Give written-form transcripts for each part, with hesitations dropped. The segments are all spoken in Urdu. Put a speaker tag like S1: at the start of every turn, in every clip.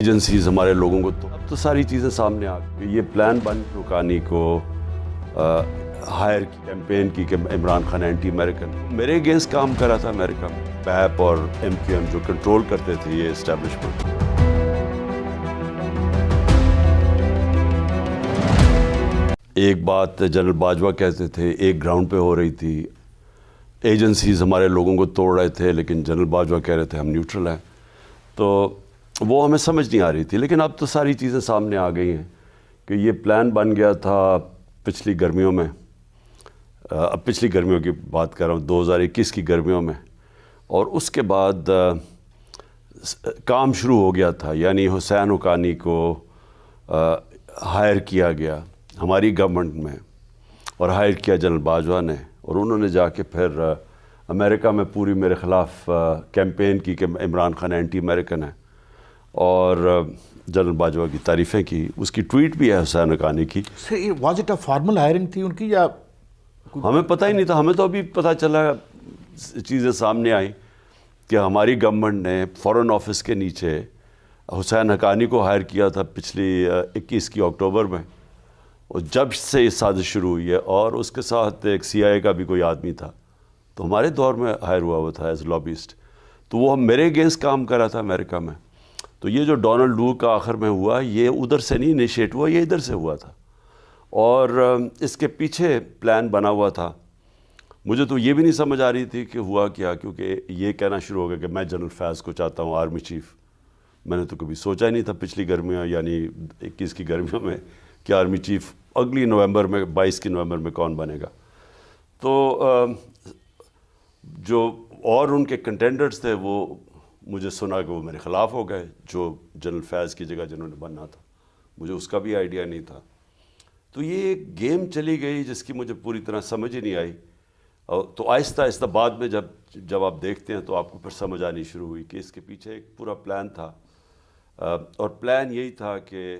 S1: ایجنسیز ہمارے لوگوں کو تو اب تو ساری چیزیں سامنے آ گئی. یہ پلان بن رکانی کو ہائر کی کیمپین کی کہ عمران خان اینٹی امریکن میرے اگینسٹ کام کرا تھا امریکہ میں. پیپ اور ایم کیو ایم جو کنٹرول کرتے تھے یہ اسٹیبلشمنٹ. ایک بات جنرل باجوہ کہتے تھے ایک گراؤنڈ پہ ہو رہی تھی, ایجنسیز ہمارے لوگوں کو توڑ رہے تھے, لیکن جنرل باجوہ کہہ رہے تھے ہم نیوٹرل ہیں. تو وہ ہمیں سمجھ نہیں آ رہی تھی, لیکن اب تو ساری چیزیں سامنے آ گئی ہیں کہ یہ پلان بن گیا تھا پچھلی گرمیوں میں. اب پچھلی گرمیوں کی بات کر رہا ہوں, 2021 کی گرمیوں میں, اور اس کے بعد کام شروع ہو گیا تھا. یعنی حسین حقانی کو ہائر کیا گیا ہماری گورنمنٹ میں, اور ہائر کیا جنرل باجوہ نے, اور انہوں نے جا کے پھر امریکہ میں پوری میرے خلاف کیمپین کی کہ عمران خان اینٹی امریکن ہے, اور جنرل باجوہ کی تعریفیں کی. اس کی ٹویٹ بھی ہے حسین حقانی کی.
S2: Was it a formal hiring تھی ان کی یا
S1: ہمیں پتہ ہی نہیں تھا. ہمیں تو ابھی پتہ چلا, چیزیں سامنے آئیں کہ ہماری گورنمنٹ نے فارن آفس کے نیچے حسین حقانی کو ہائر کیا تھا پچھلی 21 کی اکتوبر میں, اور جب سے یہ سازش شروع ہوئی ہے, اور اس کے ساتھ ایک CIA کا بھی کوئی آدمی تھا تو ہمارے دور میں ہائر ہوا ہوا تھا ایز لابیسٹ. تو وہ میرے اگینسٹ کام کرا تھا امریکہ میں. تو یہ جو ڈونلڈ لو کا آخر میں ہوا, یہ ادھر سے نہیں انیشیٹ ہوا, یہ ادھر سے ہوا تھا, اور اس کے پیچھے پلان بنا ہوا تھا. مجھے تو یہ بھی نہیں سمجھ آ رہی تھی کہ ہوا کیا, کیونکہ یہ کہنا شروع ہو گیا کہ میں جنرل فیض کو چاہتا ہوں آرمی چیف. میں نے تو کبھی سوچا ہی نہیں تھا پچھلی گرمیوں یعنی 21 کی گرمیوں میں کہ آرمی چیف اگلی نومبر میں 22 کی نومبر میں کون بنے گا. تو جو اور ان کے کنٹینڈرز تھے وہ مجھے سنا کہ وہ میرے خلاف ہو گئے, جو جنرل فیض کی جگہ جنہوں نے بننا تھا. مجھے اس کا بھی آئیڈیا نہیں تھا. تو یہ ایک گیم چلی گئی جس کی مجھے پوری طرح سمجھ ہی نہیں آئی. تو آہستہ آہستہ بعد میں جب آپ دیکھتے ہیں تو آپ کو پھر سمجھ آنی شروع ہوئی کہ اس کے پیچھے ایک پورا پلان تھا, اور پلان یہی تھا کہ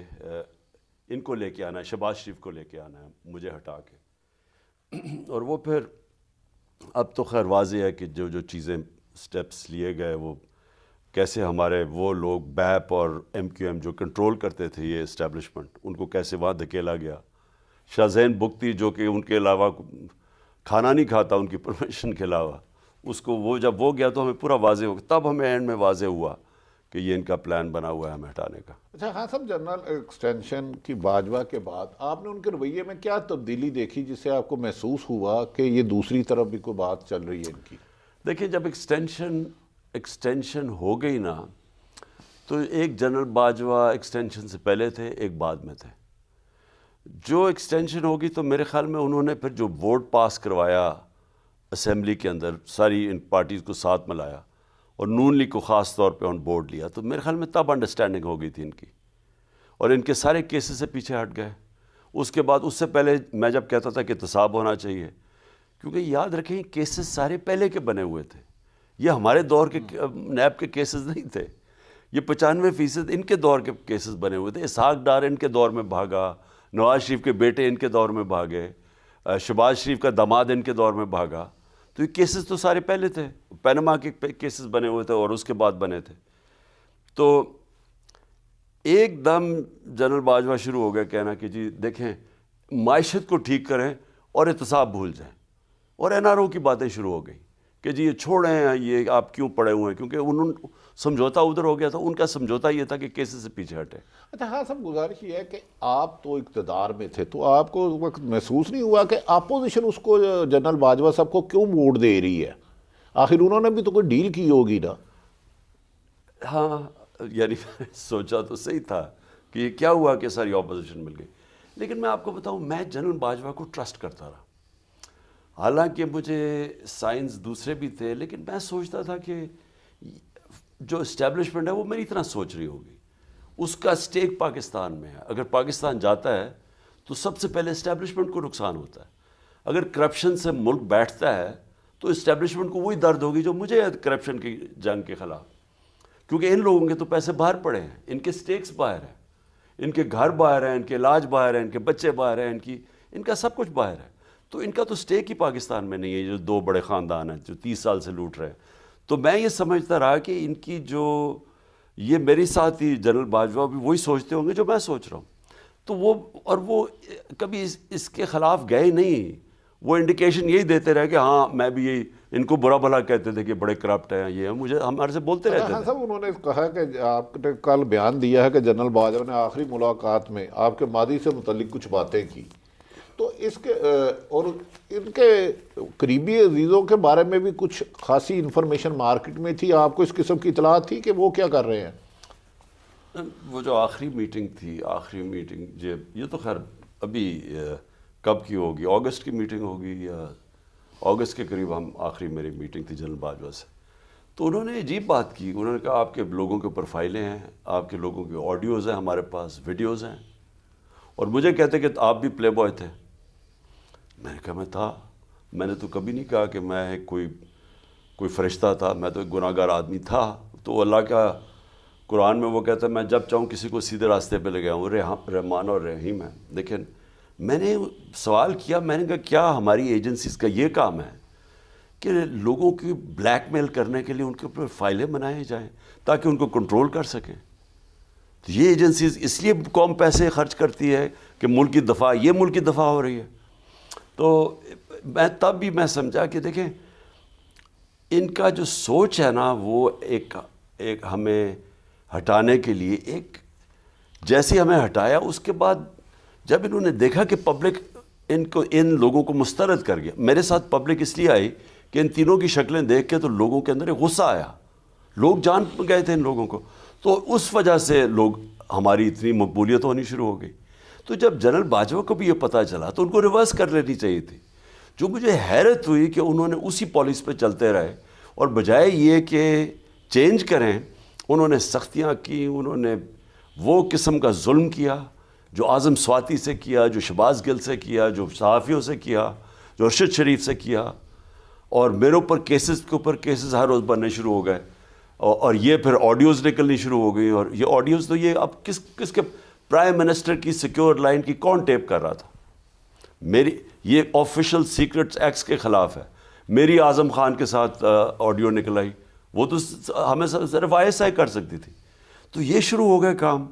S1: ان کو لے کے آنا ہے, شہباز شریف کو لے کے آنا ہے مجھے ہٹا کے. اور وہ پھر اب تو خیر واضح ہے کہ جو چیزیں سٹیپس لیے گئے وہ کیسے ہمارے وہ لوگ بیپ اور ایم کیو ایم جو کنٹرول کرتے تھے یہ اسٹیبلشمنٹ, ان کو کیسے وہاں دھکیلا گیا. شاہ زین بگٹی جو کہ ان کے علاوہ کھانا نہیں کھاتا ان کی پرمیشن کے علاوہ, اس کو وہ جب وہ گیا تو ہمیں پورا واضح ہو گیا. تب ہمیں اینڈ میں واضح ہوا کہ یہ ان کا پلان بنا ہوا ہے ہمیں ہٹانے کا.
S2: اچھا خان صاحب, جنرل ایکسٹینشن کی باجوہ کے بعد آپ نے ان کے رویے میں کیا تبدیلی دیکھی جس سے آپ کو محسوس ہوا کہ یہ دوسری طرف بھی کوئی بات چل رہی ہے ان کی؟
S1: دیکھیں, جب ایکسٹینشن ہو گئی نا, تو ایک جنرل باجوہ ایکسٹینشن سے پہلے تھے, ایک بعد میں تھے. جو ایکسٹینشن ہوگی تو میرے خیال میں انہوں نے پھر جو ووٹ پاس کروایا اسمبلی کے اندر, ساری ان پارٹیز کو ساتھ ملایا اور نون لیگ کو خاص طور پہ آن بورڈ لیا, تو میرے خیال میں تب انڈرسٹینڈنگ ہو گئی تھی ان کی, اور ان کے سارے کیسز سے پیچھے ہٹ گئے. اس کے بعد, اس سے پہلے میں جب کہتا تھا کہ احتساب ہونا چاہیے, کیونکہ یاد رکھیں کیسز سارے پہلے کے بنے ہوئے تھے, یہ ہمارے دور کے نیب کے کیسز نہیں تھے. یہ 95% ان کے دور کے کیسز بنے ہوئے تھے. اسحاق ڈار ان کے دور میں بھاگا, نواز شریف کے بیٹے ان کے دور میں بھاگے, شہباز شریف کا داماد ان کے دور میں بھاگا. تو یہ کیسز تو سارے پہلے تھے, پینما کے کیسز بنے ہوئے تھے اور اس کے بعد بنے تھے. تو ایک دم جنرل باجوہ شروع ہو گیا کہنا کہ جی دیکھیں معیشت کو ٹھیک کریں اور احتساب بھول جائیں, اور NRO کی باتیں شروع ہو گئیں کہ جی یہ چھوڑیں, یہ آپ کیوں پڑے ہوئے ہیں, کیونکہ انہوں سمجھوتا ادھر ہو گیا تھا. ان کا سمجھوتا یہ تھا کہ کیسز سے پیچھے ہٹے.
S2: اچھا ہاں صاحب, گزارش یہ ہے کہ آپ تو اقتدار میں تھے, تو آپ کو اس وقت محسوس نہیں ہوا کہ اپوزیشن اس کو جنرل باجوہ صاحب کو کیوں ووٹ دے رہی ہے؟ آخر انہوں نے بھی تو کوئی ڈیل کی ہوگی نا.
S1: ہاں, یعنی سوچا تو صحیح تھا کہ یہ کیا ہوا کہ ساری اپوزیشن مل گئی. لیکن میں آپ کو بتاؤں, میں جنرل باجوہ کو ٹرسٹ کرتا رہا. حالانکہ مجھے سائنس دوسرے بھی تھے, لیکن میں سوچتا تھا کہ جو اسٹیبلشمنٹ ہے وہ میری طرح سوچ رہی ہوگی. اس کا اسٹیک پاکستان میں ہے. اگر پاکستان جاتا ہے تو سب سے پہلے اسٹیبلشمنٹ کو نقصان ہوتا ہے. اگر کرپشن سے ملک بیٹھتا ہے تو اسٹیبلشمنٹ کو وہی درد ہوگی جو مجھے ہے کرپشن کی جنگ کے خلاف, کیونکہ ان لوگوں کے تو پیسے باہر پڑے ہیں, ان کے اسٹیکس باہر ہیں, ان کے گھر باہر ہیں, ان کے علاج باہر ہیں, ان کے بچے باہر ہیں, ان کا سب کچھ باہر ہے. تو ان کا تو اسٹیک ہی پاکستان میں نہیں ہے, جو 2 بڑے خاندان ہیں جو 30 سال سے لوٹ رہے ہیں. تو میں یہ سمجھتا رہا کہ ان کی جو یہ میری ساتھی جنرل باجوہ بھی وہی سوچتے ہوں گے جو میں سوچ رہا ہوں. تو وہ کبھی اس کے خلاف گئے نہیں. وہ انڈیکیشن یہی دیتے رہے کہ ہاں میں بھی یہی ان کو برا بھلا کہتے تھے کہ بڑے کرپٹ ہیں یہ مجھے ہمارے سے بولتے رہتے
S2: ہاں
S1: تھے.
S2: صاحب انہوں نے کہا کہ آپ نے کل بیان دیا ہے کہ جنرل باجوہ نے آخری ملاقات میں آپ کے ماضی سے متعلق کچھ باتیں کی. تو اس کے اور ان کے قریبی عزیزوں کے بارے میں بھی کچھ خاصی انفارمیشن مارکیٹ میں تھی. آپ کو اس قسم کی اطلاعات تھی کہ وہ کیا کر رہے ہیں؟
S1: وہ جو آخری میٹنگ تھی یہ تو خیر ابھی کب کی ہوگی، اگست کی میٹنگ ہوگی یا اگست کے قریب آخری میری میٹنگ تھی جنرل باجوہ سے. تو انہوں نے عجیب بات کی. انہوں نے کہا آپ کے لوگوں کے اوپر فائلیں ہیں، آپ کے لوگوں کے آڈیوز ہیں ہمارے پاس، ویڈیوز ہیں. اور مجھے کہتے کہ آپ بھی پلے بوائے تھے. میں نے کہا میں تھا. میں نے تو کبھی نہیں کہا کہ میں کوئی فرشتہ تھا. میں تو ایک گناہ گار آدمی تھا. تو اللہ کا قرآن میں وہ کہتا ہے میں جب چاہوں کسی کو سیدھے راستے پہ لے گیا ہوں، رحمان اور رحیم ہے. لیکن میں نے سوال کیا، میں نے کہا کیا ہماری ایجنسیز کا یہ کام ہے کہ لوگوں کی بلیک میل کرنے کے لیے ان کے اوپر فائلیں بنائے جائیں تاکہ ان کو کنٹرول کر سکیں؟ تو یہ ایجنسیز اس لیے قوم پیسے خرچ کرتی ہے کہ ملک کی دفاع ہو رہی ہے. تو تب بھی میں سمجھا کہ دیکھیں ان کا جو سوچ ہے نا وہ ایک ہمیں ہٹانے کے لیے جیسے ہمیں ہٹایا، اس کے بعد جب انہوں نے دیکھا کہ پبلک ان لوگوں کو مسترد کر گیا. میرے ساتھ پبلک اس لیے آئی کہ ان تینوں کی شکلیں دیکھ کے تو لوگوں کے اندر ایک غصہ آیا. لوگ جان گئے تھے ان لوگوں کو. تو اس وجہ سے ہماری اتنی مقبولیت ہونی شروع ہو گئی. تو جب جنرل باجوہ کو بھی یہ پتہ چلا تو ان کو ریورس کر لینی چاہیے تھی. جو مجھے حیرت ہوئی کہ انہوں نے اسی پالیسی پہ چلتے رہے اور بجائے یہ کہ چینج کریں انہوں نے سختیاں کی. انہوں نے وہ قسم کا ظلم کیا جو اعظم سواتی سے کیا، جو شہباز گل سے کیا، جو صحافیوں سے کیا، جو ارشد شریف سے کیا. اور میرے اوپر کیسز ہر روز بننے شروع ہو گئے. اور یہ پھر آڈیوز نکلنی شروع ہو گئی. اور یہ آڈیوز تو یہ اب کس کے پرائم منسٹر کی سیکیور لائن کی کون ٹیپ کر رہا تھا؟ یہ آفیشل سیکرٹس ایکٹس کے خلاف ہے. میری اعظم خان کے ساتھ آڈیو نکل آئی، وہ تو ہمیں صرف ISI کر سکتی تھی. تو یہ شروع ہو گئے کام.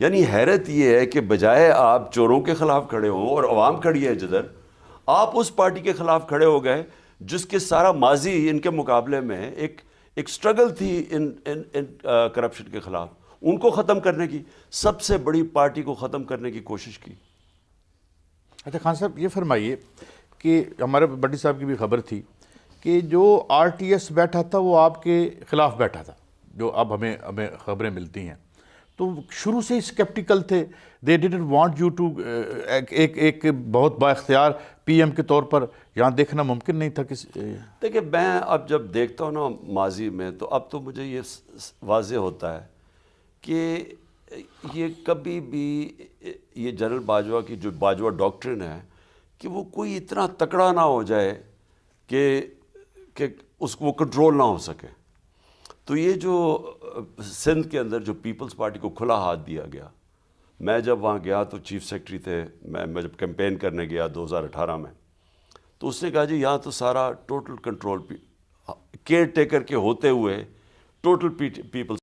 S1: یعنی حیرت یہ ہے کہ بجائے آپ چوروں کے خلاف کھڑے ہوں اور عوام کھڑی ہے جدھر، آپ اس پارٹی کے خلاف کھڑے ہو گئے جس کے سارا ماضی ان کے مقابلے میں ایک سٹرگل تھی ان کرپشن کے خلاف. ان کو ختم کرنے کی، سب سے بڑی پارٹی کو ختم کرنے کی کوشش کی.
S3: اچھا خان صاحب یہ فرمائیے کہ ہمارے بڈی صاحب کی بھی خبر تھی کہ جو RTS بیٹھا تھا وہ آپ کے خلاف بیٹھا تھا، جو اب ہمیں خبریں ملتی ہیں. تو شروع سے ہی اسکیپٹیکل تھے. They didn't want you to ایک بہت با اختیار PM کے طور پر یہاں دیکھنا ممکن نہیں تھا.
S1: دیکھیں میں اب جب دیکھتا ہوں نا ماضی میں تو اب تو مجھے یہ واضح ہوتا ہے کہ یہ کبھی بھی یہ جنرل باجوہ کی جو باجوہ ڈاکٹرن ہے کہ وہ کوئی اتنا تکڑا نہ ہو جائے کہ اس کو وہ کنٹرول نہ ہو سکے. تو یہ جو سندھ کے اندر جو پیپلز پارٹی کو کھلا ہاتھ دیا گیا، میں جب وہاں گیا تو چیف سیکرٹری تھے، میں جب کیمپین کرنے گیا 2018 میں، تو اس نے کہا جی یہاں تو سارا ٹوٹل کنٹرول کیئر ٹیکر کے ہوتے ہوئے ٹوٹل پیپلز